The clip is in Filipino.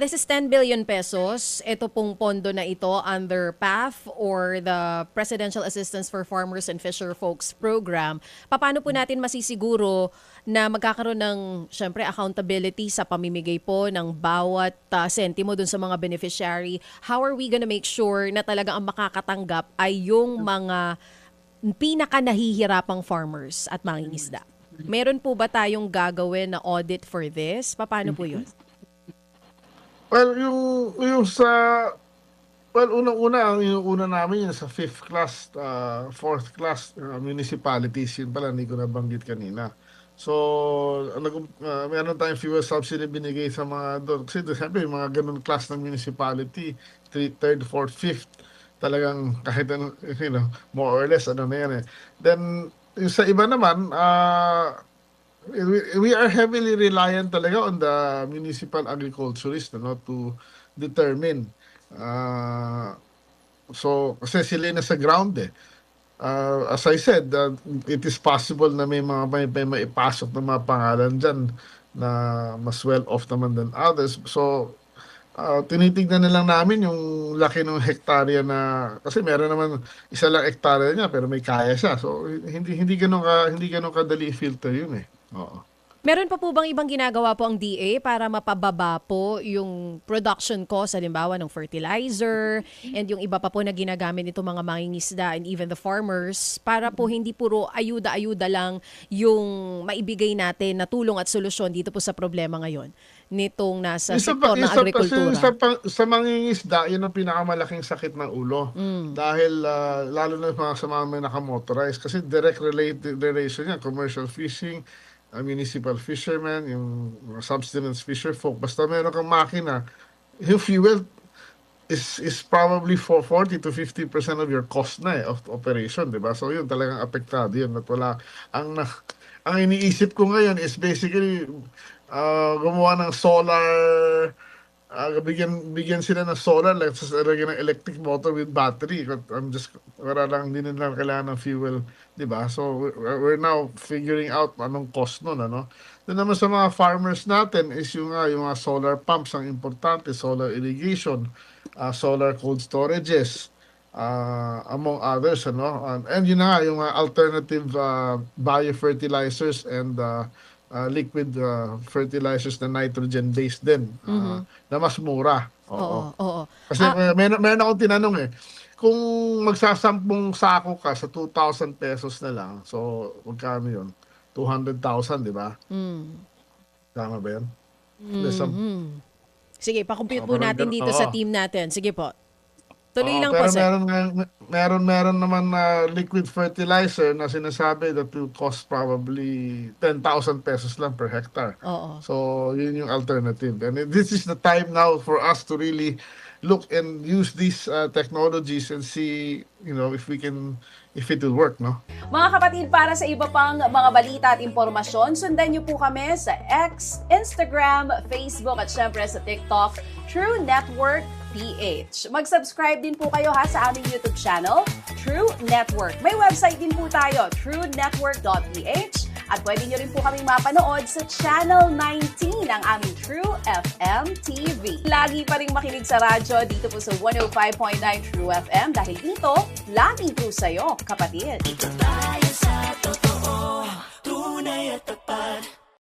This is 10 billion pesos. Ito pong pondo na ito under PAF or the Presidential Assistance for Farmers and Fisher Folks Program. Paano po natin masisiguro na magkakaroon ng, syempre, accountability sa pamimigay po ng bawat sentimo dun sa mga beneficiary? How are we gonna make sure na talaga ang makakatanggap ay yung mga pinaka nahihirapang farmers at mangingisda? Meron po ba tayong gagawin na audit for this? Paano po yun? Well, yung sa unang-una ang inuuna namin yun sa 5th class, 4th class municipalities, yun pala hindi ko nabanggit kanina. So, meron tayong fuel subsidy binigay sa mga doon. Kasi siyempre, yung mga ganun class ng municipality, 3rd, 4th, 5th, talagang kahit ano, more or less, ano na yan eh. Then, yung sa iba naman, we are heavily reliant talaga on the municipal agriculturist to determine. So, kasi sila nasa ground eh. As I said, it is possible na may maipasok na mga pangalan dyan na mas well-off naman than others. So, tinitignan na lang namin yung laki ng hektarya na, kasi meron naman isa lang hektarya niya pero may kaya siya. So, hindi ganun kadali i-filter yun eh. Oo. Meron pa po bang ibang ginagawa po ang DA para mapababa po yung production cost, halimbawa ng fertilizer and yung iba pa po na ginagamit nito mga mangingisda and even the farmers para po hindi puro ayuda-ayuda lang yung maibigay natin na tulong at solusyon dito po sa problema ngayon nitong nasa sektor ng agrikultura? Sa mangingisda, yun ang pinakamalaking sakit ng ulo. Dahil lalo na sa mga may nakamotorize kasi direct relation yan, commercial fishing, municipal fishermen, yung subsistence fisher folk, basta meron kang makina, yung fuel is probably for 40 to 50% of your cost na of operation, di ba? So yun talagang apektado yun. At wala, ang iniisip ko ngayon is basically gumawa ng solar, bigyan sila ng solar, like lagyan ng electric motor with battery. Wala lang, hindi nila kailangan ng fuel, di ba? So we're now figuring out anong cost nun, ano? Doon naman sa mga farmers natin is yung mga solar pumps ang importante, solar irrigation, solar cold storages, among others, ano? And yun na nga, yung alternative biofertilizers and liquid fertilizers na nitrogen-based din, na mas mura. Oo. Oo. Kasi meron akong tinanong eh, kung magsasampung sako ka sa 2,000 pesos na lang, so magkano yun? 200,000, di ba? Tama ba yan? Sige, pakumpute po natin dito sa team natin. Sige po. Tuloy lang po, pero sir. meron naman na liquid fertilizer na sinasabi that will cost probably 10,000 pesos lang per hectare. Oo. So, yun yung alternative. And this is the time now for us to really look and use these technologies and see, if it will work, no? Mga kapatid, para sa iba pang mga balita at impormasyon, sundan niyo po kami sa X, Instagram, Facebook at syempre sa TikTok, True Network PH. Mag-subscribe din po kayo sa aming YouTube channel, True Network. May website din po tayo, truenetwork.ph, at pwede nyo rin po kaming mapanood sa Channel 19 ng aming True FM TV. Lagi pa rin makinig sa radyo dito po sa 105.9 True FM dahil dito, lagi po sa'yo, kapatid. Ito tayo sa totoo, tunay at tapat.